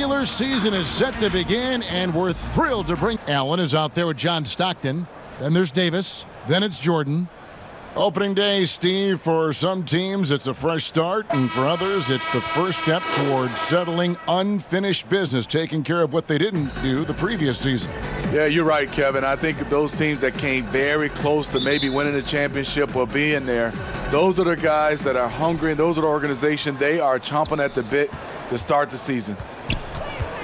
regular season is set to begin, and we're thrilled to bring... Allen is out there with John Stockton. Then there's Davis. Then it's Jordan. Opening day, Steve, for some teams it's a fresh start, and for others it's the first step towards settling unfinished business, taking care of what they didn't do the previous season. Yeah, you're right, Kevin. I think those teams that came very close to maybe winning the championship or being there, those are the guys that are hungry, and those are the organization. They are chomping at the bit to start the season.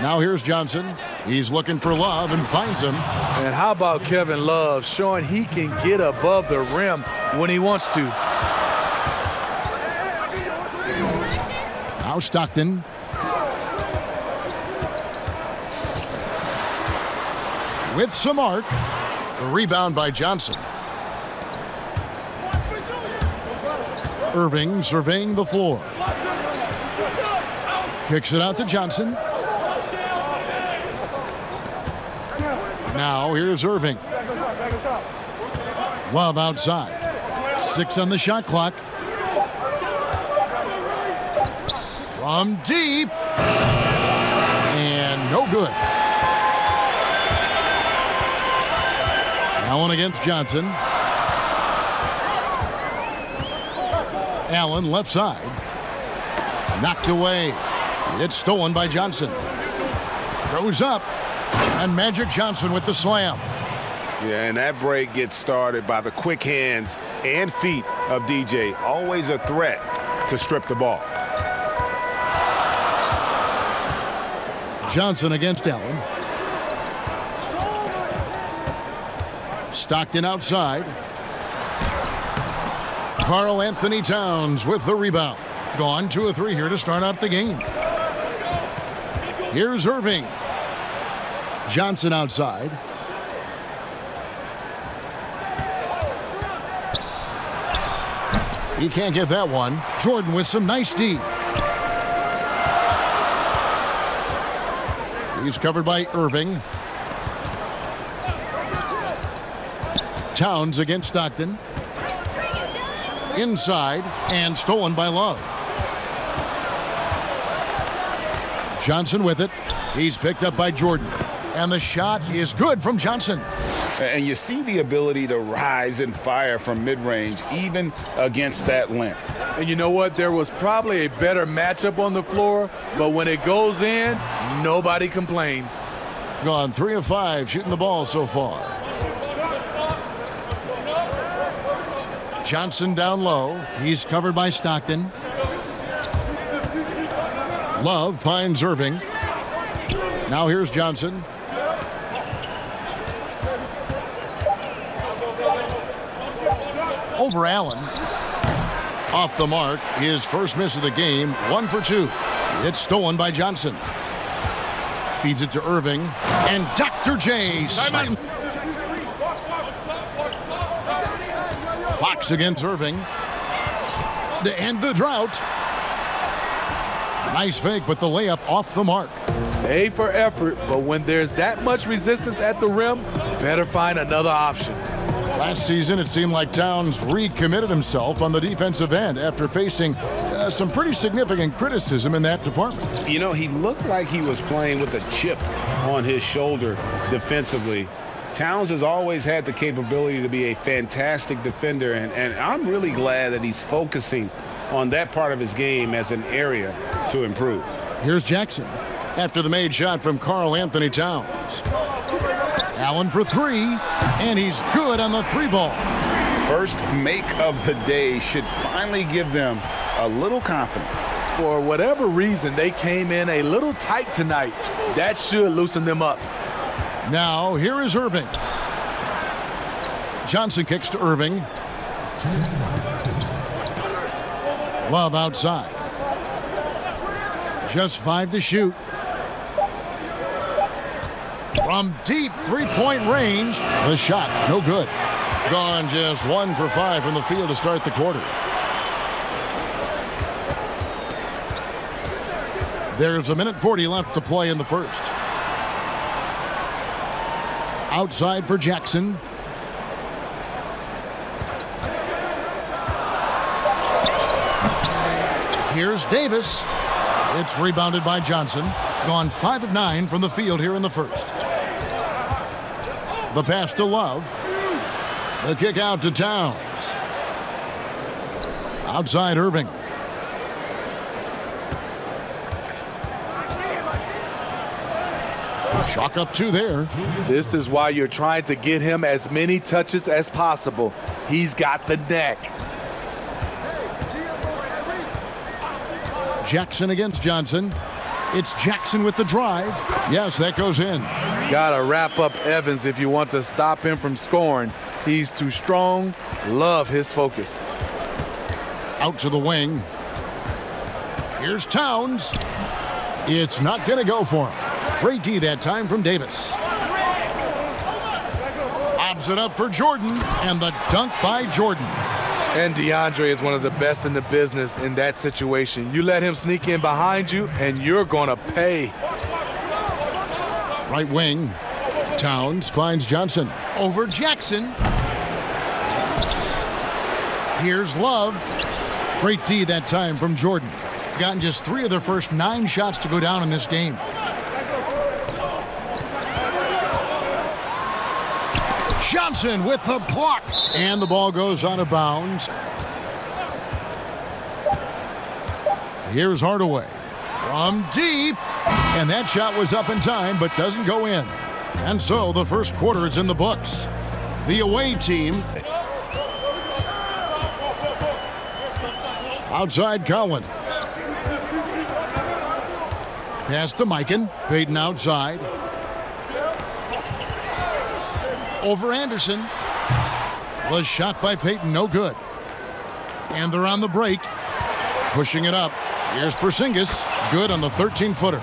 Now here's Johnson. He's looking for Love and finds him. And how about Kevin Love showing he can get above the rim when he wants to. Now Stockton. With some arc. The rebound by Johnson. Irving surveying the floor. Kicks it out to Johnson. Now here's Irving. Love outside. 6 on the shot clock. From deep. And no good. Allen against Johnson. Allen left side. Knocked away. It's stolen by Johnson. Goes up. And Magic Johnson with the slam. Yeah, and that break gets started by the quick hands and feet of DJ. Always a threat to strip the ball. Johnson against Allen. Stockton outside. Karl Anthony Towns with the rebound. Gone 2 of 3 here to start out the game. Here's Irving. Johnson outside. He can't get that one. Jordan with some nice D. He's covered by Irving. Towns against Stockton. Inside and stolen by Love. Johnson with it. He's picked up by Jordan. And the shot is good from Johnson. And you see the ability to rise and fire from mid-range, even against that length. And you know what? There was probably a better matchup on the floor, but when it goes in, nobody complains. Gone 3 of 5 shooting the ball so far. Johnson down low. He's covered by Stockton. Love finds Irving. Now here's Johnson. Over Allen. Off the mark. His first miss of the game. 1 for 2. It's stolen by Johnson. Feeds it to Irving. And Dr. J. Fox against Irving. To end the drought. Nice fake, but the layup off the mark. A for effort, but when there's that much resistance at the rim, better find another option. Last season, it seemed like Towns recommitted himself on the defensive end after facing some pretty significant criticism in that department. You know, he looked like he was playing with a chip on his shoulder defensively. Towns has always had the capability to be a fantastic defender, and I'm really glad that he's focusing on that part of his game as an area to improve. Here's Jackson after the made shot from Karl Anthony Towns. Allen for 3, and he's good on the 3-ball. First make of the day should finally give them a little confidence. For whatever reason, they came in a little tight tonight. That should loosen them up. Now, here is Irving. Johnson kicks to Irving. Love outside. Just 5 to shoot. From deep 3-point range, the shot, no good. Gone just 1 for 5 from the field to start the quarter. There's 1:40 left to play in the first. Outside for Jackson. Here's Davis. It's rebounded by Johnson. Gone 5 of 9 from the field here in the first. The pass to Love. The kick out to Towns. Outside Irving. Chalk up 2 there. This is why you're trying to get him as many touches as possible. He's got the neck. Jackson against Johnson. It's Jackson with the drive. Yes, that goes in. Gotta wrap up Evans if you want to stop him from scoring. He's too strong. Love his focus. Out to the wing. Here's Towns. It's not going to go for him. Great D that time from Davis. Lobs it up for Jordan, and the dunk by Jordan. And DeAndre is one of the best in the business in that situation. You let him sneak in behind you, and you're going to pay. Right wing. Towns finds Johnson. Over Jackson. Here's Love. Great D that time from Jordan. Gotten just 3 of their first 9 shots to go down in this game. Johnson with the block. And the ball goes out of bounds. Here's Hardaway. From deep. And that shot was up in time, but doesn't go in. And so the first quarter is in the books. The away team. Outside Collins. Pass to Mikan. Payton outside. Over Anderson. The shot by Payton, no good. And they're on the break. Pushing it up. Here's Porzingis. Good on the 13-footer.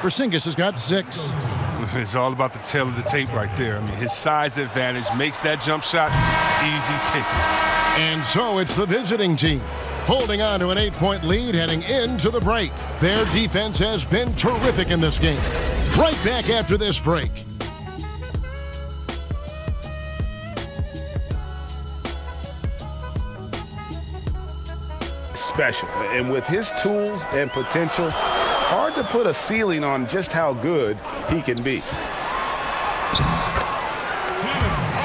Porzingis has got 6. It's all about the tail of the tape right there. I mean, his size advantage makes that jump shot easy pickings. And so it's the visiting team holding on to an 8-point lead heading into the break. Their defense has been terrific in this game. Right back after this break. Special. And with his tools and potential, hard to put a ceiling on just how good he can be.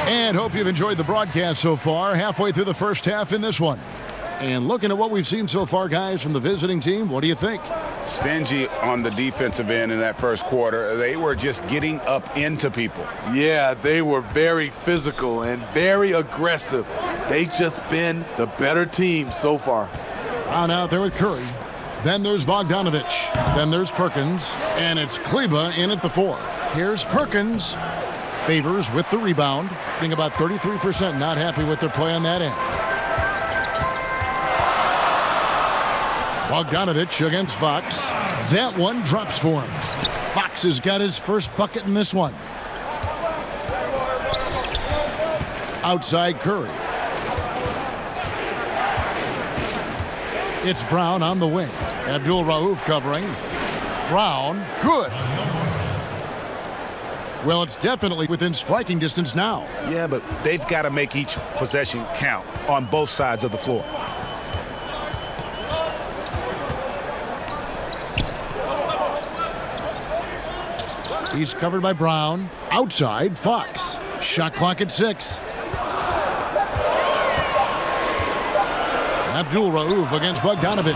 And hope you've enjoyed the broadcast so far. Halfway through the first half in this one. And looking at what we've seen so far, guys, from the visiting team, what do you think? Stingy on the defensive end in that first quarter. They were just getting up into people. Yeah, they were very physical and very aggressive. They've just been the better team so far. On out there with Curry. Then there's Bogdanovich. Then there's Perkins. And it's Kleba in at the 4. Here's Perkins. Favors with the rebound. Being about 33% not happy with their play on that end. Bogdanovich against Fox. That one drops for him. Fox has got his first bucket in this one. Outside Curry. It's Brown on the wing. Abdul-Rauf covering. Brown, good. Well, it's definitely within striking distance now. Yeah, but they've got to make each possession count on both sides of the floor. He's covered by Brown. Outside, Fox. Shot clock at 6. Abdul-Rauf against Bogdanovich.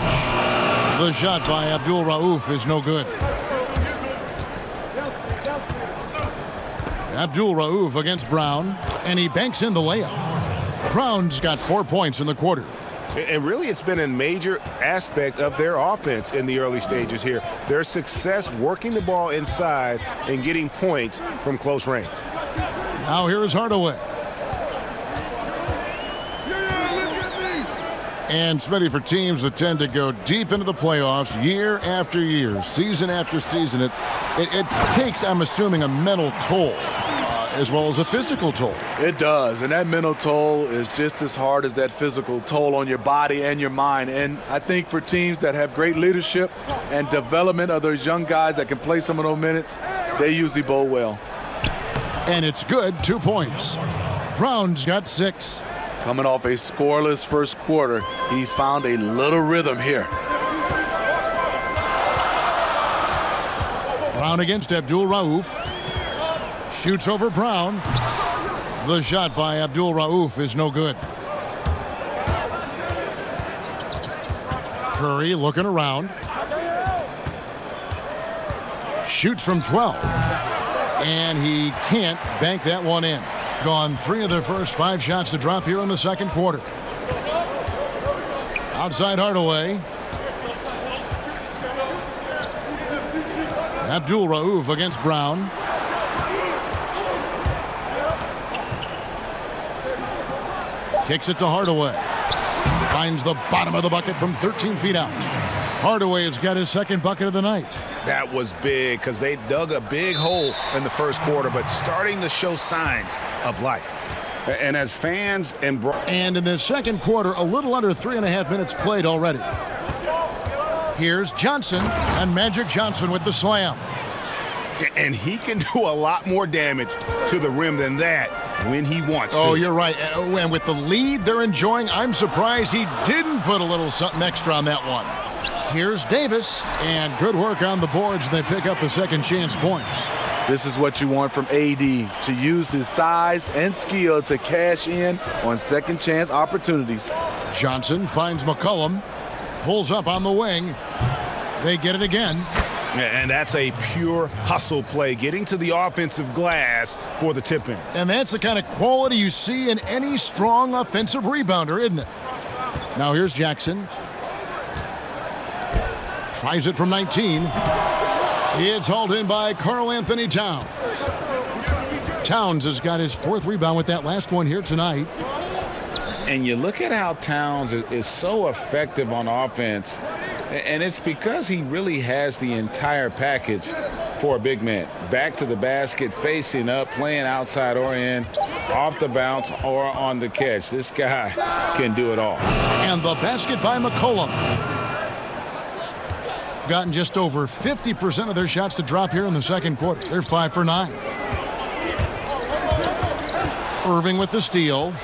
The shot by Abdul-Rauf is no good. Abdul-Rauf against Brown, and he banks in the layup. Brown's got 4 points in the quarter. And really, it's been a major aspect of their offense in the early stages here. Their success working the ball inside and getting points from close range. Now here's Hardaway. And Smitty, for teams that tend to go deep into the playoffs year after year, season after season, it takes, I'm assuming, a mental toll as well as a physical toll. It does, and that mental toll is just as hard as that physical toll on your body and your mind. And I think for teams that have great leadership and development of those young guys that can play some of those minutes, they usually bowl well. And it's good, 2 points. Brown's got 6. Coming off a scoreless first quarter, he's found a little rhythm here. Brown against Abdul Rauf. Shoots over Brown. The shot by Abdul Rauf is no good. Curry looking around. Shoots from 12. And he can't bank that one in. Gone 3 of their first 5 shots to drop here in the second quarter. Outside Hardaway. Abdul Rauf against Brown. Kicks it to Hardaway. Finds the bottom of the bucket from 13 feet out. Hardaway has got his second bucket of the night. That was big because they dug a big hole in the first quarter, but starting to show signs of life. And as fans and in the second quarter, a little under 3.5 minutes played already. Here's Johnson, and Magic Johnson with the slam. And he can do a lot more damage to the rim than that when he wants to. Oh, you're right. And with the lead they're enjoying, I'm surprised he didn't put a little something extra on that one. Here's Davis, and good work on the boards. They pick up the second chance points. This is what you want from AD, to use his size and skill to cash in on second chance opportunities. Johnson finds McCollum, pulls up on the wing. They get it again. And that's a pure hustle play, getting to the offensive glass for the tip-in. And that's the kind of quality you see in any strong offensive rebounder, isn't it? Now here's Jackson. Tries it from 19. It's hauled in by Karl Anthony Towns. Towns has got his 4th rebound with that last one here tonight. And you look at how Towns is so effective on offense, and it's because he really has the entire package for a big man. Back to the basket, facing up, playing outside or in, off the bounce or on the catch. This guy can do it all. And the basket by McCollum. Gotten just over 50% of their shots to drop here in the second quarter. They're 5 for 9. Irving with the steal.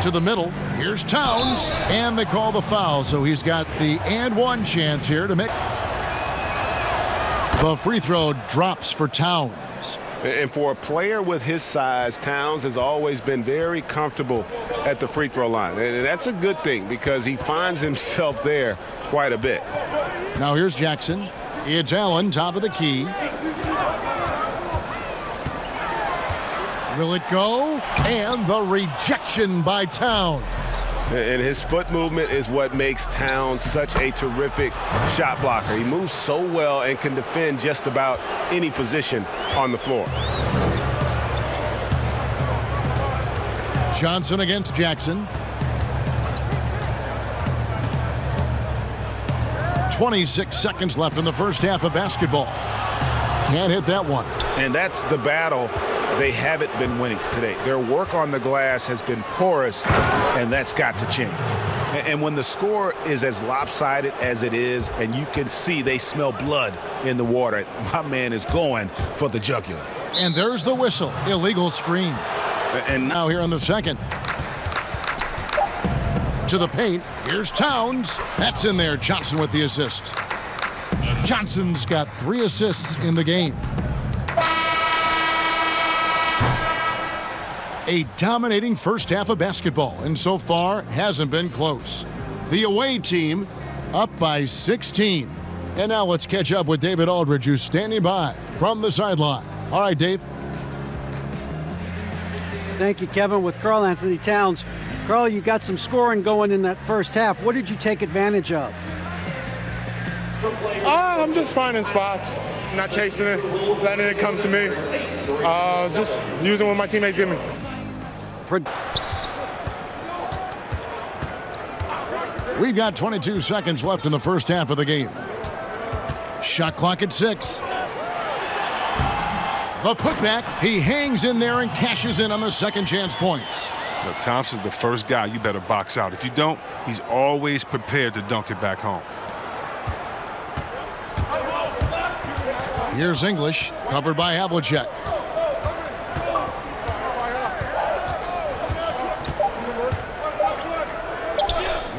To the middle. Here's Towns. And they call the foul, so he's got the and one chance here to make. The free throw drops for Towns. And for a player with his size, Towns has always been very comfortable at the free throw line. And that's a good thing because he finds himself there quite a bit. Now here's Jackson. It's Allen, top of the key. Will it go? And the rejection by Towns. And his foot movement is what makes Towns such a terrific shot blocker. He moves so well and can defend just about any position on the floor. Johnson against Jackson. 26 seconds left in the first half of basketball. Can't hit that one. And that's the battle they haven't been winning today. Their work on the glass has been porous, and that's got to change. And when the score is as lopsided as it is, and you can see they smell blood in the water, my man is going for the jugular. And there's the whistle. Illegal screen. And now here in the second. To the paint. Here's Towns. That's in there. Johnson with the assist. Johnson's got 3 assists in the game. A dominating first half of basketball, and so far hasn't been close. The away team up by 16. And now let's catch up with David Aldridge, who's standing by from the sideline. All right, Dave. Thank you, Kevin. With Karl Anthony Towns. Karl, you got some scoring going in that first half. What did you take advantage of? I'm just finding spots, not chasing it, letting it come to me. Just using what my teammates give me. We've got 22 seconds left in the first half of the game. Shot clock at 6. The putback, he hangs in there and cashes in on the second chance points. Look, Thompson's the first guy you better box out. If you don't, he's always prepared to dunk it back home. Here's English, covered by Havlicek.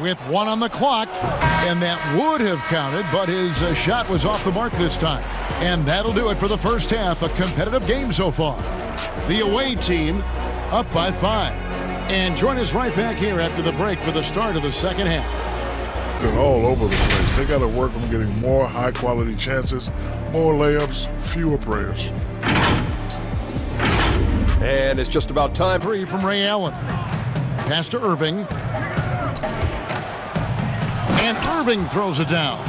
with 1 on the clock, and that would have counted, but his shot was off the mark this time. And that'll do it for the first half, a competitive game so far. The away team up by 5. And join us right back here after the break for the start of the second half. They're all over the place. They got to work on getting more high-quality chances, more layups, fewer prayers. And it's just about time. 3 from Ray Allen. Pass to Irving. And Irving throws it down.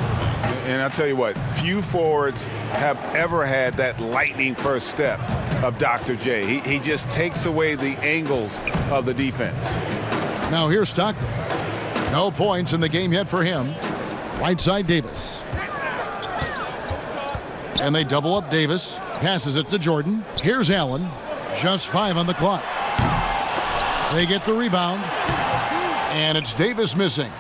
And I'll tell you what, few forwards have ever had that lightning first step of Dr. J. He just takes away the angles of the defense. Now here's Stockton. No points in the game yet for him. Right side Davis. And they double up Davis. Passes it to Jordan. Here's Allen. Just 5 on the clock. They get the rebound. And it's Davis missing.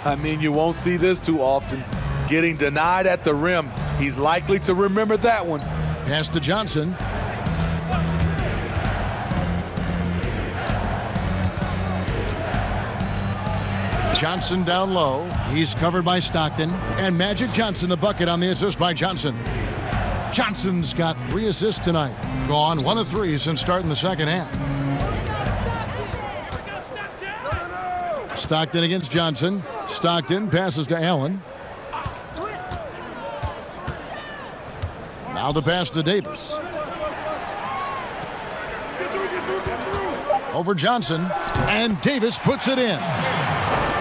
I mean, you won't see this too often. Getting denied at the rim. He's likely to remember that one. Pass to Johnson. Johnson down low. He's covered by Stockton. And Magic Johnson, the bucket on the assist by Johnson. Johnson's got 3 assists tonight. Gone 1 of 3 since starting the second half. Stockton against Johnson. Stockton passes to Allen. Now the pass to Davis. Over Johnson. And Davis puts it in.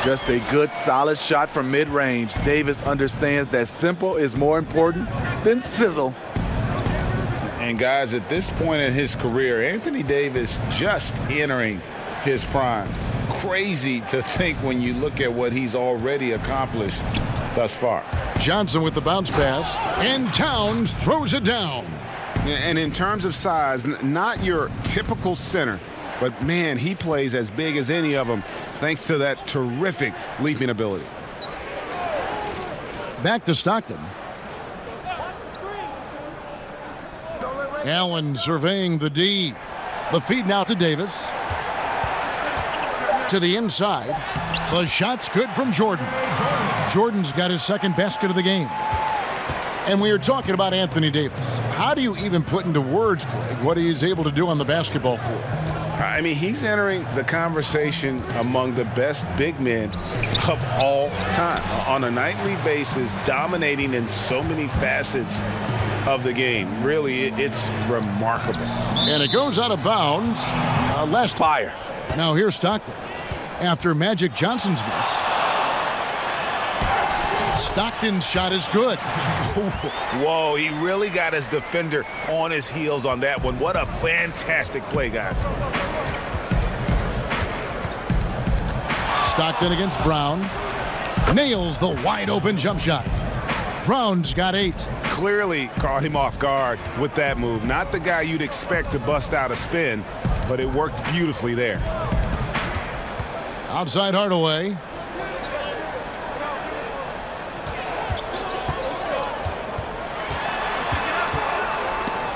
Just a good, solid shot from mid-range. Davis understands that simple is more important than sizzle. And guys, at this point in his career, Anthony Davis just entering his prime. Crazy to think when you look at what he's already accomplished thus far. Johnson with the bounce pass, and Towns throws it down. And in terms of size, not your typical center, but man, he plays as big as any of them thanks to that terrific leaping ability. Back to Stockton. Allen surveying the D. The feed now to Davis. To the inside. The shot's good from Jordan. Jordan's got his second basket of the game. And we are talking about Anthony Davis. How do you even put into words, Greg, what he's able to do on the basketball floor? I mean, he's entering the conversation among the best big men of all time. On a nightly basis, dominating in so many facets of the game. Really, it's remarkable. And it goes out of bounds. Last fire. Now here's Stockton. After Magic Johnson's miss. Stockton's shot is good. Whoa, he really got his defender on his heels on that one. What a fantastic play, guys. Stockton against Brown. Nails the wide open jump shot. Brown's got 8. Clearly caught him off guard with that move. Not the guy you'd expect to bust out a spin, but it worked beautifully there. Outside Hardaway.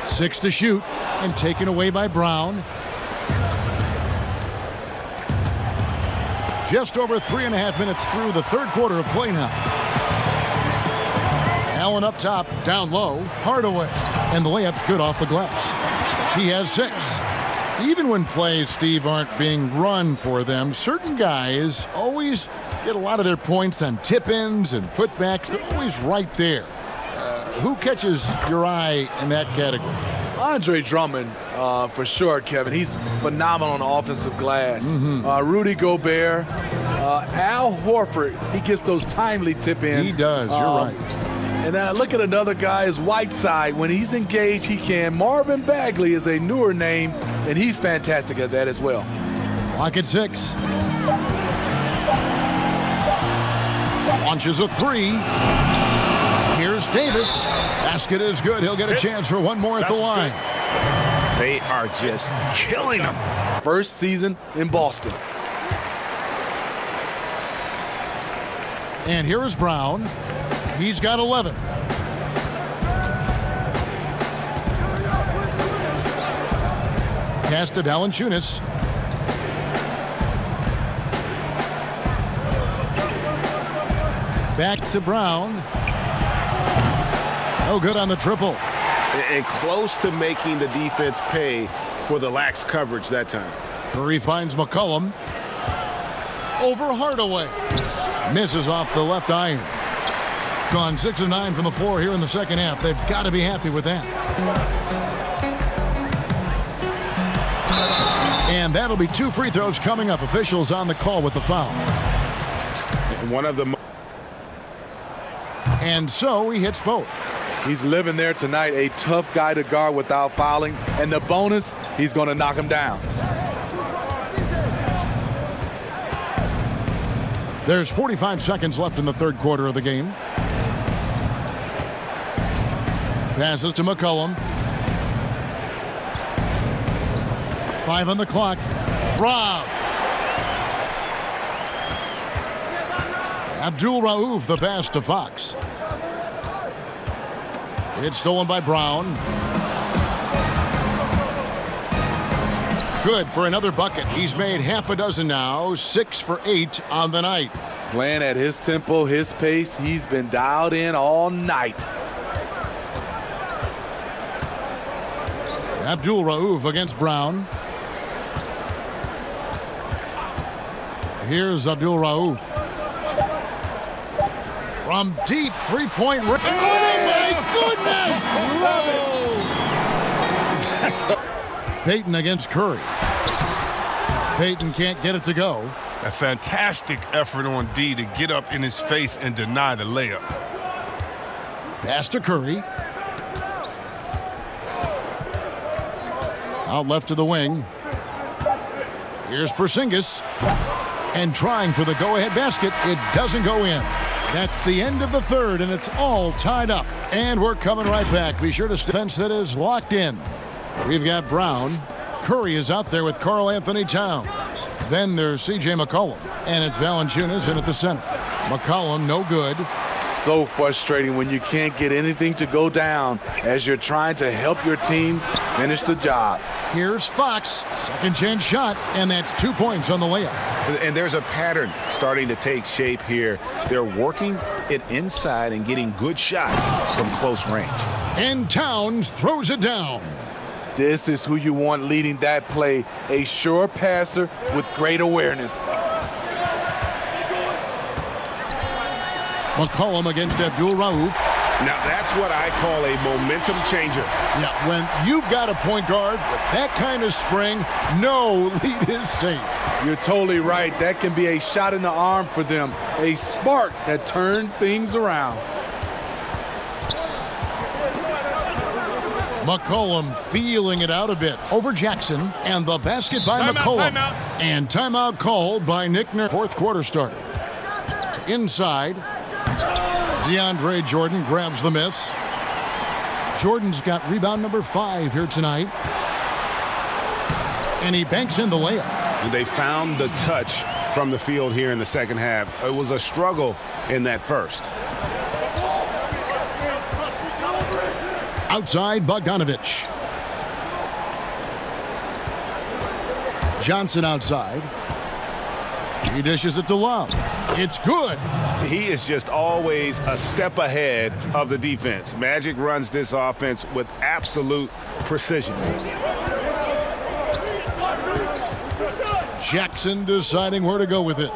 Six to shoot, and taken away by Brown. Just over 3.5 minutes through the third quarter of play now. Allen up top, down low, Hardaway, and the layup's good off the glass. He has 6. Even when plays, Steve, aren't being run for them, certain guys always get a lot of their points on tip-ins and putbacks. They're always right there. Who catches your eye in that category? Andre Drummond, for sure, Kevin. He's phenomenal on the offensive glass. Rudy Gobert, Al Horford, he gets those timely tip-ins. He does, you're right. And then look at another guy is Whiteside. When he's engaged, he can. Marvin Bagley is a newer name, and he's fantastic at that as well. Clock at 6. Launches a 3. Here's Davis. Basket is good. He'll get a chance for one more at the line. They are just killing him. First season in Boston. And here is Brown. He's got 11. Pass to Valanciunas. Back to Brown. No good on the triple. And close to making the defense pay for the lax coverage that time. Curry finds McCollum. Over Hardaway. Misses off the left iron. Gone 6 of 9 from the floor here in the second half. They've got to be happy with that. And that'll be 2 free throws coming up. Officials on the call with the foul. One of them. And so he hits both. He's living there tonight, a tough guy to guard without fouling. And the bonus, he's going to knock him down. There's 45 seconds left in the third quarter of the game. Passes to McCollum. 5 on the clock. Rob. Abdul Rauf the pass to Fox. It's stolen by Brown. Good for another bucket. He's made half a dozen now, 6 for 8 on the night. Playing at his tempo, his pace, he's been dialed in all night. Abdul Rauf against Brown. Here's Abdul Rauf. From deep three-point range. Oh, my goodness! Payton against Curry. Payton can't get it to go. A fantastic effort on D to get up in his face and deny the layup. Pass to Curry. Out left to the wing. Here's Porzingis. And trying for the go-ahead basket. It doesn't go in. That's the end of the third, and it's all tied up. And we're coming right back. Be sure to defense that is locked in. We've got Brown. Curry is out there with Karl Anthony Towns. Then there's C.J. McCollum. And it's Valanciunas in at the center. McCollum, no good. So frustrating when you can't get anything to go down as you're trying to help your team finish the job. Here's Fox. Second chance shot, and that's 2 points on the layup. And there's a pattern starting to take shape here. They're working it inside and getting good shots from close range. And Towns throws it down. This is who you want leading that play, a sure passer with great awareness. McCollum against Abdul Rauf. Now that's what I call a momentum changer. Yeah, when you've got a point guard with that kind of spring, no lead is safe. You're totally right. That can be a shot in the arm for them, a spark that turned things around. McCollum feeling it out a bit over Jackson, and the basket by McCollum. Timeout. And timeout called by Nick Nurse. Fourth quarter started. Inside, DeAndre Jordan grabs the miss. Jordan's got rebound number 5 here tonight. And he banks in the layup. And they found the touch from the field here in the second half. It was a struggle in that first. Outside, Bogdanovich. Johnson outside. He dishes it to Love. It's good. He is just always a step ahead of the defense. Magic runs this offense with absolute precision. Jackson deciding where to go with it.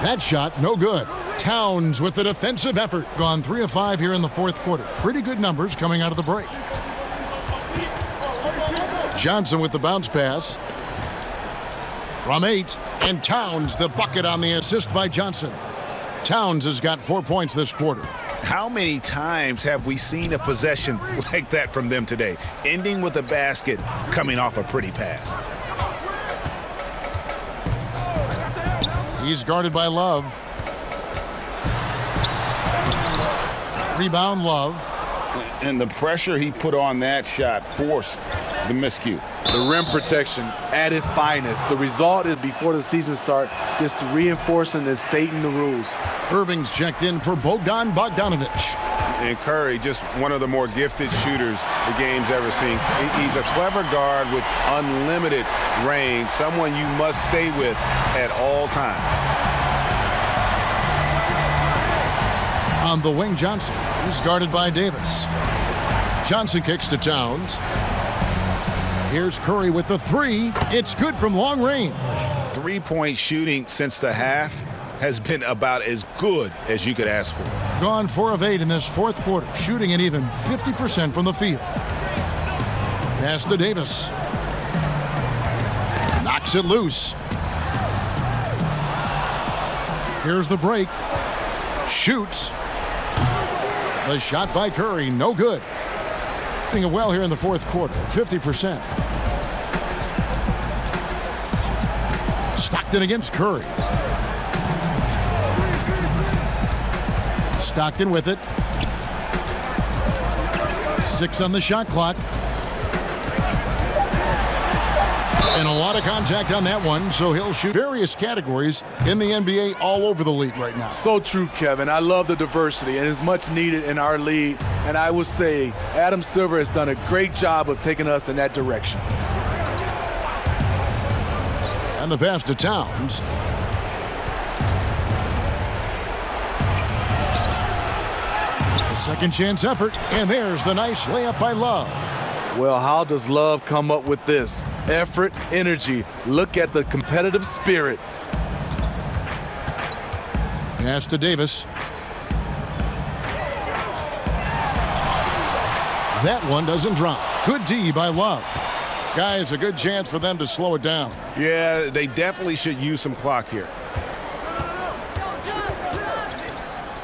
That shot, no good. Towns with the defensive effort. Gone 3 of 5 here in the fourth quarter. Pretty good numbers coming out of the break. Johnson with the bounce pass. From 8. And Towns the bucket on the assist by Johnson. Towns has got 4 points this quarter. How many times have we seen a possession like that from them today? Ending with a basket, coming off a pretty pass. He's guarded by Love. Rebound, Love. And the pressure he put on that shot forced the miscue. The rim protection at its finest. The result is before the season starts, just reinforcing and stating the rules. Irving's checked in for Bogdan Bogdanovich. And Curry, just one of the more gifted shooters the game's ever seen. He's a clever guard with unlimited range, someone you must stay with at all times. On the wing, Johnson. He's guarded by Davis. Johnson kicks to Towns. Here's Curry with the three. It's good from long range. Three-point shooting since the half has been about as good as you could ask for. Gone 4 of 8 in this fourth quarter, shooting an even 50% from the field. Pass to Davis. Knocks it loose. Here's the break. Shoots. The shot by Curry, no good. Doing well here in the fourth quarter, 50%. Stockton against Curry. Stockton with it. 6 on the shot clock. And a lot of contact on that one, so he'll shoot various categories in the NBA all over the league right now. So true, Kevin. I love the diversity, and it's much needed in our league. And I would say Adam Silver has done a great job of taking us in that direction. And the pass to Towns. A second chance effort, and there's the nice layup by Love. Well, how does Love come up with this? Effort, energy. Look at the competitive spirit. Pass to Davis. That one doesn't drop. Good D by Love. Guys, a good chance for them to slow it down. Yeah, they definitely should use some clock here.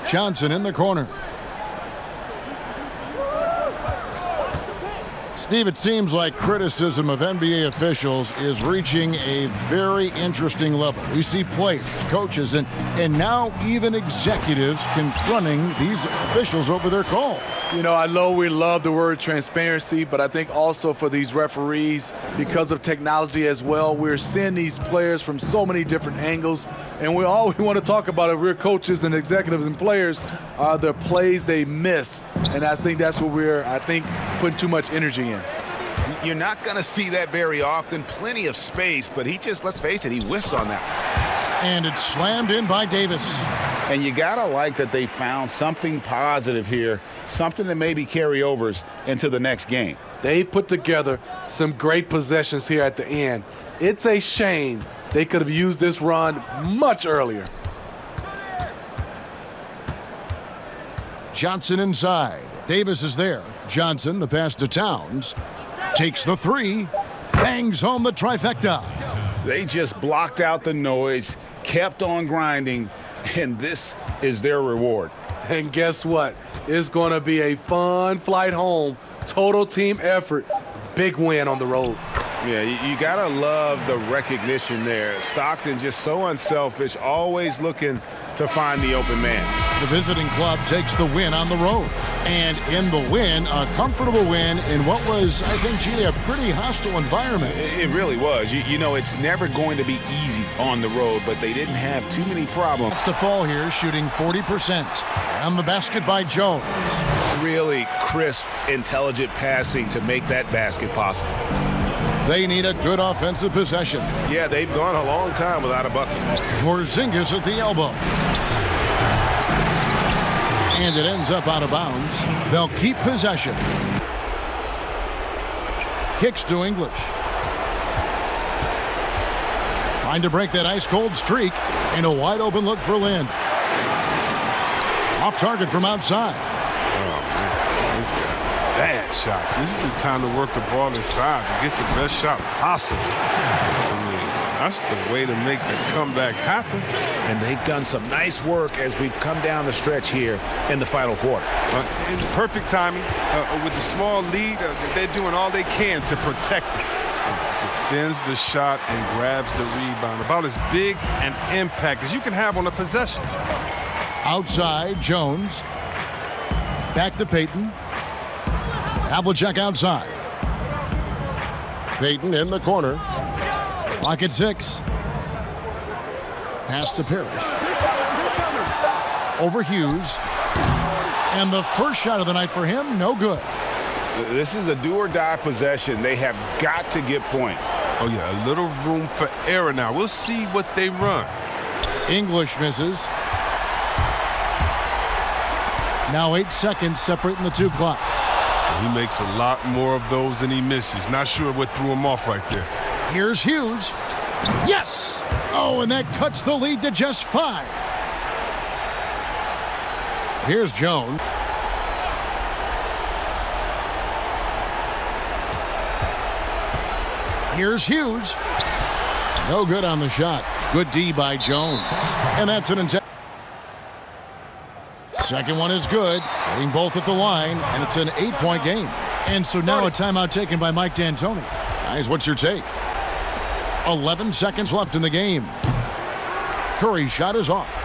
Johnson in the corner. Steve, it seems like criticism of NBA officials is reaching a very interesting level. We see players, coaches, and now even executives confronting these officials over their calls. You know, I know we love the word transparency, but I think also for these referees, because of technology as well, we're seeing these players from so many different angles, and all we want to talk about if we're coaches and executives and players are the plays they miss, and I think that's what we're, putting too much energy in. You're not going to see that very often. Plenty of space, but he just, let's face it, he whiffs on that. And it's slammed in by Davis. And you got to like that they found something positive here, something that maybe carry overs into the next game. They put together some great possessions here at the end. It's a shame they could have used this run much earlier. Johnson inside. Davis is there. Johnson, the pass to Towns. Takes the three. Bangs home the trifecta. They just blocked out the noise, kept on grinding, and this is their reward. And guess what? It's going to be a fun flight home. Total team effort. Big win on the road. Yeah, you got to love the recognition there. Stockton just so unselfish, always looking to find the open man. The visiting club takes the win on the road. And in the win, a comfortable win in what was, I think, Gee, a pretty hostile environment. It really was. You know, it's never going to be easy on the road, but they didn't have too many problems. It's to fall here, shooting 40%. On the basket by Jones. Really crisp, intelligent passing to make that basket possible. They need a good offensive possession. Yeah, they've gone a long time without a bucket. Porzingis at the elbow. And it ends up out of bounds. They'll keep possession. Kicks to English. Trying to break that ice-cold streak. And a wide-open look for Lynn. Off target from outside. Oh, man. This guy. Bad shots. This is the time to work the ball inside to get the best shot possible. I mean, that's the way to make the comeback happen. And they've done some nice work as we've come down the stretch here in the final quarter. In perfect timing, with the small lead, they're doing all they can to protect it. Defends the shot and grabs the rebound. About as big an impact as you can have on a possession. Outside, Jones. Back to Payton. Havlicek outside. Payton in the corner. Clock at 6. Pass to Parrish. Over Hughes. And the first shot of the night for him, no good. This is a do-or-die possession. They have got to get points. Oh, yeah, a little room for error now. We'll see what they run. English misses. Now 8 seconds separating the two clocks. He makes a lot more of those than he misses. Not sure what threw him off right there. Here's Hughes. Yes! Oh, and that cuts the lead to just 5. Here's Jones. Here's Hughes. No good on the shot. Good D by Jones. And that's an intent. Second one is good. Hitting both at the line, and it's an 8-point game. And so now a timeout taken by Mike D'Antoni. Guys, what's your take? 11 seconds left in the game. Curry's shot is off.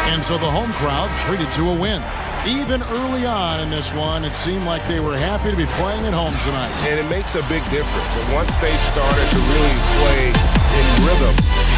And so the home crowd treated to a win. Even early on in this one, it seemed like they were happy to be playing at home tonight. And it makes a big difference. And once they started to really play in rhythm,